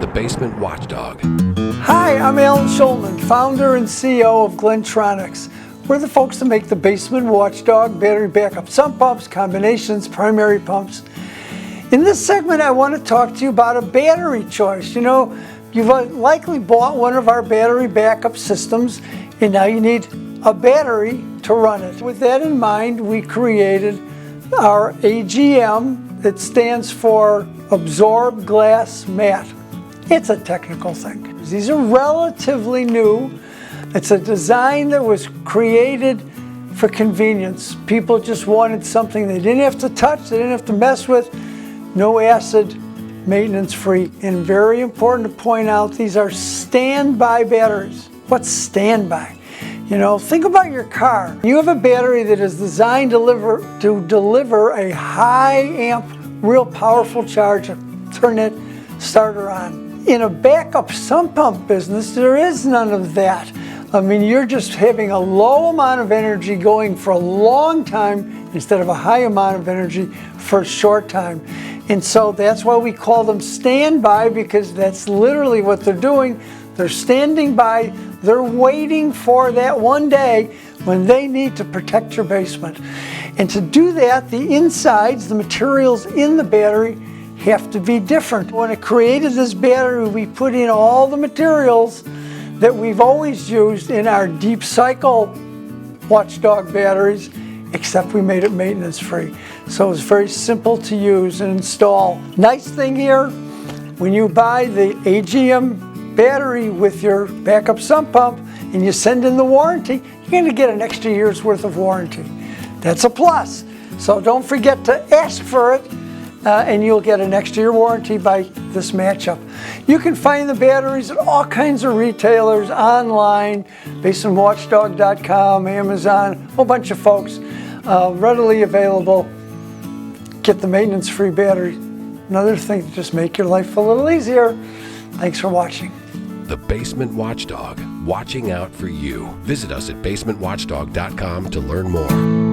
the Basement Watchdog. Hi, I'm Alan Schulman, founder and CEO of Glentronics. We're the folks that make the Basement Watchdog battery backup sump pumps, combinations, primary pumps. In this segment, I want to talk to you about a battery choice. You know, you've likely bought one of our battery backup systems, and now you need a battery to run it. With that in mind, we created our AGM. That stands for Absorb Glass Mat. It's a technical thing. These are relatively new. It's a design that was created for convenience. People just wanted something they didn't have to touch, they didn't have to mess with, no acid, maintenance-free. And very important to point out, these are standby batteries. What's standby? You know, think about your car. You have a battery that is designed to deliver a high amp, real powerful charge. Turn that starter on. In a backup sump pump business, there is none of that. I mean, you're just having a low amount of energy going for a long time instead of a high amount of energy for a short time. And so that's why we call them standby, because that's literally what they're doing. They're standing by, they're waiting for that one day when they need to protect your basement. And to do that, the insides, the materials in the battery have to be different. When I created this battery, we put in all the materials that we've always used in our deep cycle Watchdog batteries, except we made it maintenance free. So it's very simple to use and install. Nice thing here, when you buy the AGM battery with your backup sump pump and you send in the warranty, you're going to get an extra year's worth of warranty. That's a plus. So don't forget to ask for it and you'll get an extra year warranty by this matchup. You can find the batteries at all kinds of retailers online, basementwatchdog.com, Amazon, a whole bunch of folks, readily available. Get the maintenance-free battery. Another thing to just make your life a little easier. Thanks for watching. The Basement Watchdog, watching out for you. Visit us at basementwatchdog.com to learn more.